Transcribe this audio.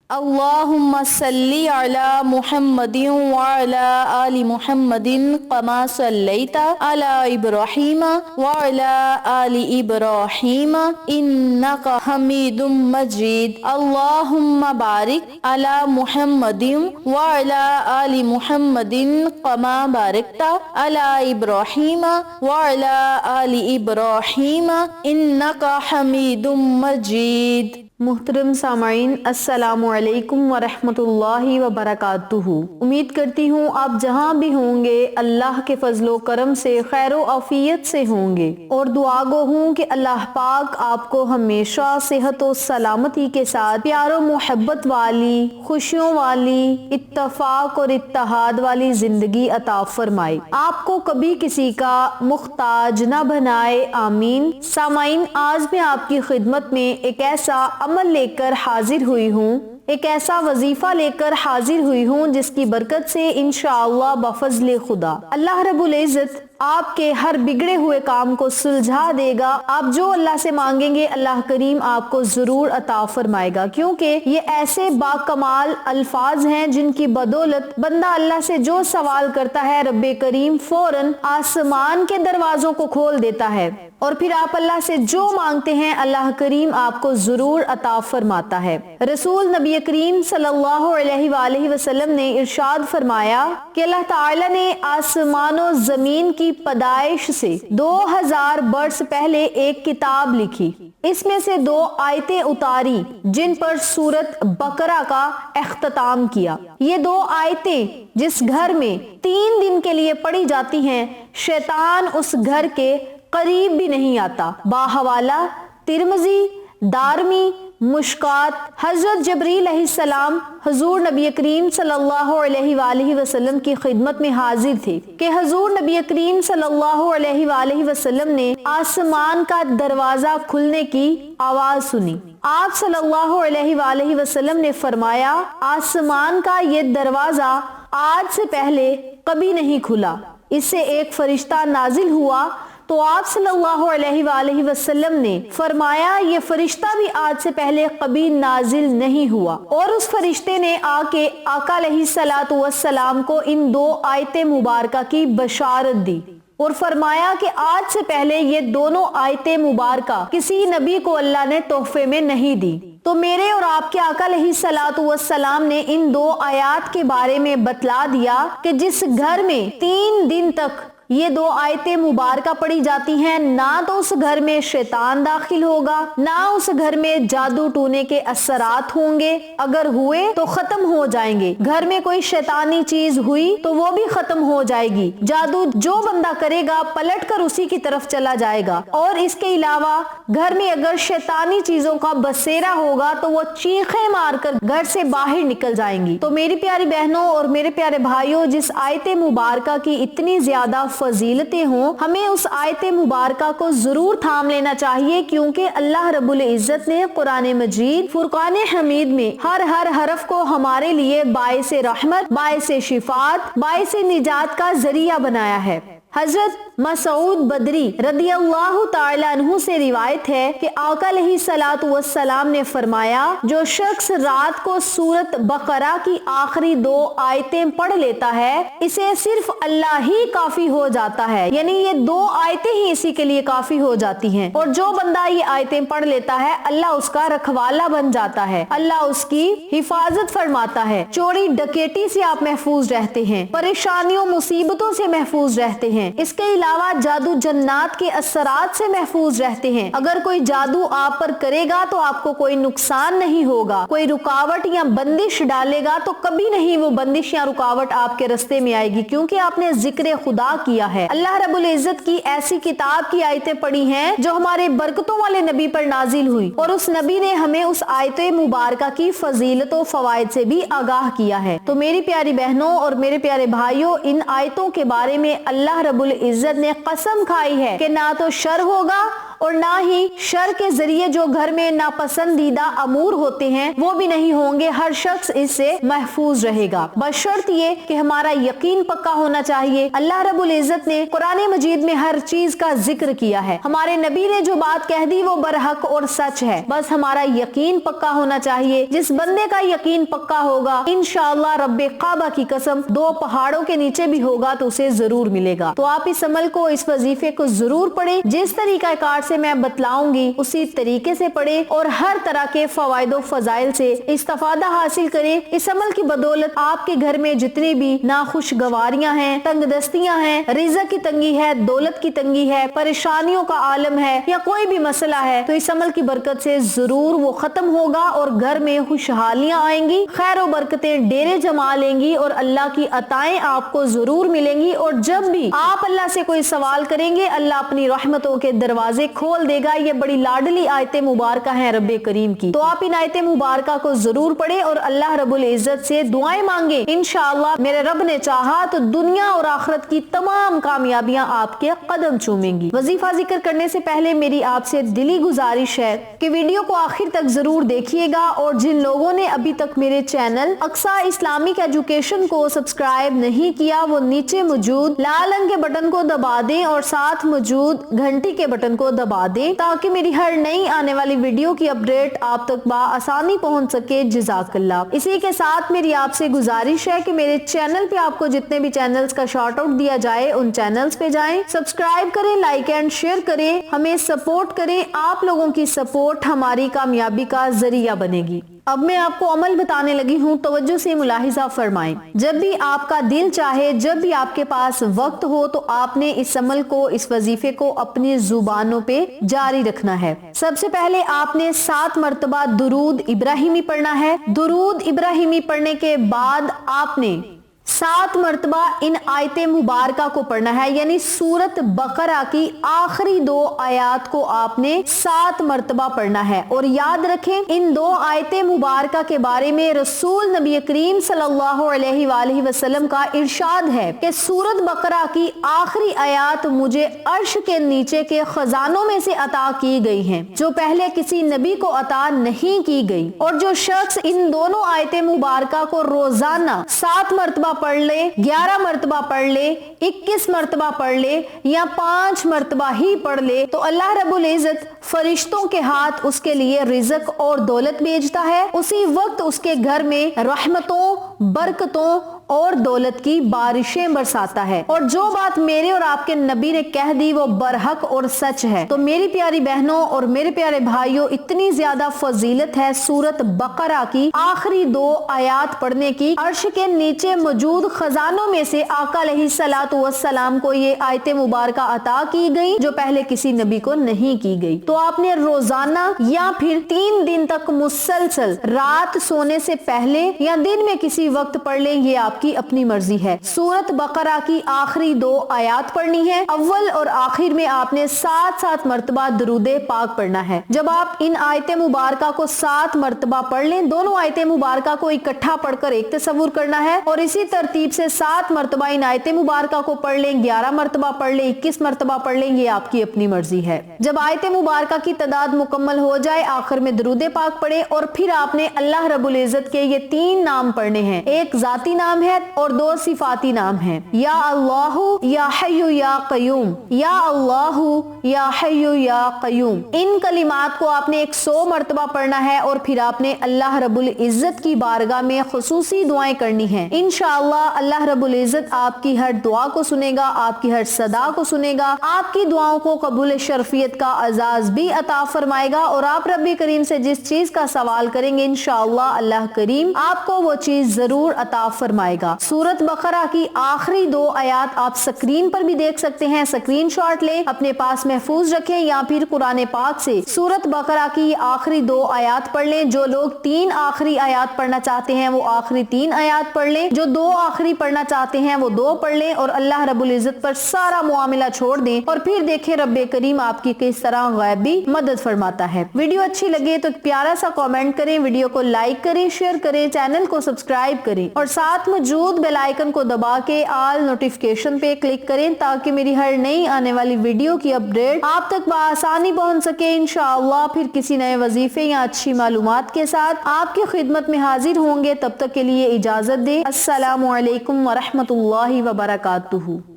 اللہم صلی علی محمد وعلی آل محمد کما صلیت علی ابراہیم وعلی آل ابراہیم انک حمید مجید اللہم بارک علی محمد وعلی آل محمد کما بارکت علی ابراہیم وعلی آل ابراہیم انک حمید مجید۔ محترم سامعین، السلام علیکم ورحمۃ اللہ وبرکاتہ۔ امید کرتی ہوں آپ جہاں بھی ہوں گے اللہ کے فضل و کرم سے خیر و عافیت سے ہوں گے، اور دعا گو ہوں کہ اللہ پاک آپ کو ہمیشہ صحت و سلامتی کے ساتھ پیار و محبت والی، خوشیوں والی، اتفاق اور اتحاد والی زندگی عطا فرمائے، آپ کو کبھی کسی کا محتاج نہ بنائے، آمین۔ سامعین، آج میں آپ کی خدمت میں ایک ایسا عمل لے کر حاضر ہوئی ہوں، ایک ایسا وظیفہ لے کر حاضر ہوئی ہوں جس کی برکت سے انشاءاللہ بفضل خدا اللہ رب العزت آپ کے ہر بگڑے ہوئے کام کو سلجھا دے گا۔ آپ جو اللہ سے مانگیں گے اللہ کریم آپ کو ضرور عطا فرمائے گا، کیونکہ یہ ایسے باکمال الفاظ ہیں جن کی بدولت بندہ اللہ سے جو سوال کرتا ہے رب کریم فوراً آسمان کے دروازوں کو کھول دیتا ہے، اور پھر آپ اللہ سے جو مانگتے ہیں اللہ کریم آپ کو ضرور عطا فرماتا ہے۔ رسول نبی کریم صلی اللہ علیہ وآلہ وسلم نے ارشاد فرمایا کہ اللہ تعالی نے آسمان و زمین کی پیدائش سے 2000 برس پہلے ایک کتاب لکھی، اس میں سے 2 آیتیں اتاری جن پر سورۃ بقرہ کا اختتام کیا۔ یہ 2 آیتیں جس گھر میں 3 دن کے لیے پڑھی جاتی ہیں شیطان اس گھر کے قریب بھی نہیں آتا۔ باحوالہ ترمذی، دارمی، مشکات۔ حضرت جبریل علیہ السلام حضور نبی کریم صلی اللہ علیہ وآلہ وسلم کی خدمت میں حاضر تھے کہ حضور نبی کریم صلی اللہ علیہ وآلہ وسلم نے آسمان کا دروازہ کھلنے کی آواز سنی۔ آپ صلی اللہ علیہ وآلہ وسلم نے فرمایا آسمان کا یہ دروازہ آج سے پہلے کبھی نہیں کھلا۔ اس سے ایک فرشتہ نازل ہوا تو آپ صلی اللہ علیہ وآلہ وسلم نے فرمایا یہ فرشتہ بھی آج سے پہلے کبھی نازل نہیں ہوا، اور اس فرشتے نے آ کے آقا علیہ الصلوۃ والسلام کو ان 2 آیت مبارکہ کی بشارت دی اور فرمایا کہ آج سے پہلے یہ دونوں آیت مبارکہ کسی نبی کو اللہ نے تحفے میں نہیں دی۔ تو میرے اور آپ کے آقا علیہ الصلوۃ والسلام نے ان 2 آیات کے بارے میں بتلا دیا کہ جس گھر میں 3 دن تک یہ 2 آیتیں مبارکہ پڑھی جاتی ہیں نہ تو اس گھر میں شیطان داخل ہوگا، نہ اس گھر میں جادو ٹونے کے اثرات ہوں گے، اگر ہوئے تو ختم ہو جائیں گے۔ گھر میں کوئی شیطانی چیز ہوئی تو وہ بھی ختم ہو جائے گی۔ جادو جو بندہ کرے گا پلٹ کر اسی کی طرف چلا جائے گا، اور اس کے علاوہ گھر میں اگر شیطانی چیزوں کا بسیرا ہوگا تو وہ چیخیں مار کر گھر سے باہر نکل جائیں گی۔ تو میری پیاری بہنوں اور میرے پیارے بھائیوں، جس آیت مبارکہ کی اتنی زیادہ فضیلتیں ہوں ہمیں اس آیت مبارکہ کو ضرور تھام لینا چاہیے، کیونکہ اللہ رب العزت نے قرآن مجید فرقان حمید میں ہر حرف کو ہمارے لیے باعث رحمت، باعث شفاعت، باعث نجات کا ذریعہ بنایا ہے۔ حضرت مسعود بدری رضی اللہ تعالی عنہ سے روایت ہے کہ آقا علیہ الصلوۃ والسلام نے فرمایا جو شخص رات کو سورۃ بقرہ کی آخری 2 آیتیں پڑھ لیتا ہے اسے صرف اللہ ہی کافی ہو جاتا ہے، یعنی یہ 2 آیتیں ہی اسی کے لیے کافی ہو جاتی ہیں، اور جو بندہ یہ آیتیں پڑھ لیتا ہے اللہ اس کا رکھوالا بن جاتا ہے، اللہ اس کی حفاظت فرماتا ہے، چوری ڈکیٹی سے آپ محفوظ رہتے ہیں، پریشانیوں مصیبتوں سے محفوظ رہتے ہیں، اس کے علاوہ جادو جنات کے اثرات سے محفوظ رہتے ہیں۔ اگر کوئی جادو آپ پر کرے گا تو آپ کو کوئی نقصان نہیں ہوگا، کوئی رکاوٹ یا بندش ڈالے گا تو کبھی نہیں وہ بندش یا رکاوٹ آپ کے رستے میں آئے گی، کیونکہ آپ نے ذکر خدا کیا ہے۔ اللہ رب العزت کی ایسی کتاب کی آیتیں پڑھی ہیں جو ہمارے برکتوں والے نبی پر نازل ہوئی، اور اس نبی نے ہمیں اس آیت مبارکہ کی فضیلت و فوائد سے بھی آگاہ کیا ہے۔ تو میری پیاری بہنوں اور میرے پیارے بھائیوں، ان آیتوں کے بارے میں اللہ رب العزت نے قسم کھائی ہے کہ نہ تو شر ہوگا اور نہ ہی شر کے ذریعے جو گھر میں ناپسندیدہ امور ہوتے ہیں وہ بھی نہیں ہوں گے. ہر شخص اس سے محفوظ رہے گا، بشرط یہ کہ ہمارا یقین پکا ہونا چاہیے. اللہ رب العزت نے قرآن مجید میں ہر چیز کا ذکر کیا ہے. ہمارے نبی نے جو بات کہہ دی وہ برحق اور سچ ہے، بس ہمارا یقین پکا ہونا چاہیے. جس بندے کا یقین پکا ہوگا انشاءاللہ رب کعبہ کی قسم 2 پہاڑوں کے نیچے بھی ہوگا تو اسے ضرور ملے گا. تو آپ اس عمل کو، اس وظیفے کو ضرور پڑھیں. جس طریقہ کار سے میں بتلاؤں گی اسی طریقے سے پڑھیں اور ہر طرح کے فوائد و فضائل سے استفادہ حاصل کریں. اس عمل کی بدولت آپ کے گھر میں جتنی بھی ناخوشگواریاں ہیں، تنگ دستیاں ہیں، رزق کی تنگی ہے، دولت کی تنگی ہے، پریشانیوں کا عالم ہے یا کوئی بھی مسئلہ ہے، تو اس عمل کی برکت سے ضرور وہ ختم ہوگا اور گھر میں خوشحالیاں آئیں گی، خیر و برکتیں ڈیرے جما لیں گی اور اللہ کی عطائیں آپ کو ضرور ملیں گی. اور جب بھی آپ اللہ سے کوئی سوال کریں گے اللہ اپنی رحمتوں کے دروازے کھول دے گا. یہ بڑی لاڈلی آیت مبارکہ ہیں رب کریم کی، تو آپ ان آیت مبارکہ کو ضرور پڑھیں اور اللہ رب العزت سے دعائیں مانگیں. انشاءاللہ میرے رب نے چاہا تو دنیا اور آخرت کی تمام کامیابیاں آپ کے قدم چومیں گی. وظیفہ ذکر کرنے سے پہلے میری آپ سے دلی گزارش ہے کہ ویڈیو کو آخر تک ضرور دیکھیے گا، اور جن لوگوں نے ابھی تک میرے چینل اقصی اسلامک ایجوکیشن کو سبسکرائب نہیں کیا وہ نیچے موجود لال رنگ کے بٹن کو دبا دیں اور ساتھ موجود گھنٹی کے بٹن کو دبا دیں تاکہ میری ہر نئی آنے والی ویڈیو کی اپڈیٹ آپ تک بآسانی پہنچ سکے. جزاک اللہ. اسی کے ساتھ میری آپ سے گزارش ہے کہ میرے چینل پہ آپ کو جتنے بھی چینلز کا شارٹ آؤٹ دیا جائے ان چینلز پہ جائیں، سبسکرائب کریں، لائک اینڈ شیئر کریں، ہمیں سپورٹ کریں. آپ لوگوں کی سپورٹ ہماری کامیابی کا ذریعہ بنے گی. اب میں آپ کو عمل بتانے لگی ہوں، توجہ سے ملاحظہ فرمائیں. جب بھی آپ کا دل چاہے، جب بھی آپ کے پاس وقت ہو تو آپ نے اس عمل کو، اس وظیفے کو اپنی زبانوں پہ جاری رکھنا ہے. سب سے پہلے آپ نے 7 مرتبہ درود ابراہیمی پڑھنا ہے. درود ابراہیمی پڑھنے کے بعد آپ نے 7 مرتبہ ان آیت مبارکہ کو پڑھنا ہے، یعنی سورت بقرہ کی آخری 2 آیات کو آپ نے 7 مرتبہ پڑھنا ہے. اور یاد رکھیں ان 2 آیت مبارکہ کے بارے میں رسول نبی کریم صلی اللہ علیہ وآلہ وسلم کا ارشاد ہے کہ سورت بقرہ کی آخری آیات مجھے عرش کے نیچے کے خزانوں میں سے عطا کی گئی ہیں جو پہلے کسی نبی کو عطا نہیں کی گئی. اور جو شخص ان دونوں آیت مبارکہ کو روزانہ 7 مرتبہ پڑھ لے، 11 مرتبہ پڑھ لے، 21 مرتبہ پڑھ لے یا 5 مرتبہ ہی پڑھ لے تو اللہ رب العزت فرشتوں کے ہاتھ اس کے لیے رزق اور دولت بھیجتا ہے. اسی وقت اس کے گھر میں رحمتوں، برکتوں اور دولت کی بارشیں برساتا ہے. اور جو بات میرے اور آپ کے نبی نے کہہ دی وہ برحق اور سچ ہے. تو میری پیاری بہنوں اور میرے پیارے بھائیوں، اتنی زیادہ فضیلت ہے سورت بقرہ کی آخری 2 آیات پڑھنے کی. عرش کے نیچے موجود خزانوں میں سے آقا علیہ الصلوۃ والسلام کو یہ آیت مبارکہ عطا کی گئی جو پہلے کسی نبی کو نہیں کی گئی. تو آپ نے روزانہ یا پھر 3 دن تک مسلسل رات سونے سے پہلے یا دن میں کسی وقت پڑھ لیں، یہ آپ کی اپنی مرضی ہے. سورت بقرہ کی آخری 2 آیات پڑھنی ہے. اول اور آخر میں آپ نے 7 مرتبہ درود پاک پڑھنا ہے. جب آپ ان آیت مبارکہ کو 7 مرتبہ پڑھ لیں، دونوں آیت مبارکہ کو اکٹھا پڑھ کر ایک تصور کرنا ہے اور اسی ترتیب سے 7 مرتبہ ان آیت مبارکہ کو پڑھ لیں، 11 مرتبہ پڑھ لیں، 21 مرتبہ پڑھ لیں، یہ آپ کی اپنی مرضی ہے. جب آیت مبارکہ کی تعداد مکمل ہو جائے آخر میں درود پاک پڑھیں اور پھر آپ نے اللہ رب العزت کے یہ 3 نام پڑھنے ہیں. ایک ذاتی نام ہے اور 2 صفاتی نام ہیں، یا اللہ یا حی یا قیوم، یا اللہ یا حی یا قیوم. ان کلمات کو آپ نے 100 مرتبہ پڑھنا ہے اور پھر آپ نے اللہ رب العزت کی بارگاہ میں خصوصی دعائیں کرنی ہیں. انشاءاللہ اللہ رب العزت آپ کی ہر دعا کو سنے گا، آپ کی ہر صدا کو سنے گا، آپ کی دعاؤں کو قبول شرفیت کا اعزاز بھی عطا فرمائے گا. اور آپ رب کریم سے جس چیز کا سوال کریں گے انشاءاللہ اللہ کریم آپ کو وہ چیز ضرور عطا فرمائے گا. سورت بقرہ کی آخری 2 آیات آپ سکرین پر بھی دیکھ سکتے ہیں. سکرین شاٹ لیں، اپنے پاس محفوظ رکھیں یا پھر قرآن پاک سے سورت بقرہ کی آخری 2 آیات پڑھ لیں. جو لوگ 3 آخری آیات پڑھنا چاہتے ہیں وہ آخری 3 آیات پڑھ لیں، جو 2 آخری پڑھنا چاہتے ہیں وہ 2 پڑھ لیں اور اللہ رب العزت پر سارا معاملہ چھوڑ دیں اور پھر دیکھیں رب کریم آپ کی کس طرح غیبی مدد فرماتا ہے. ویڈیو اچھی لگے تو ایک پیارا سا کامنٹ کریں، ویڈیو کو لائک کریں، شیئر کریں، چینل کو سبسکرائب کریں اور ساتھ میں موجود بیل آئیکن کو دبا کے آل نوٹیفیکیشن پہ کلک کریں تاکہ میری ہر نئی آنے والی ویڈیو کی اپڈیٹ آپ تک بآسانی پہنچ سکے۔ انشاءاللہ پھر کسی نئے وظیفے یا اچھی معلومات کے ساتھ آپ کی خدمت میں حاضر ہوں گے، تب تک کے لیے اجازت دیں۔ السلام علیکم ورحمۃ اللہ وبرکاتہ۔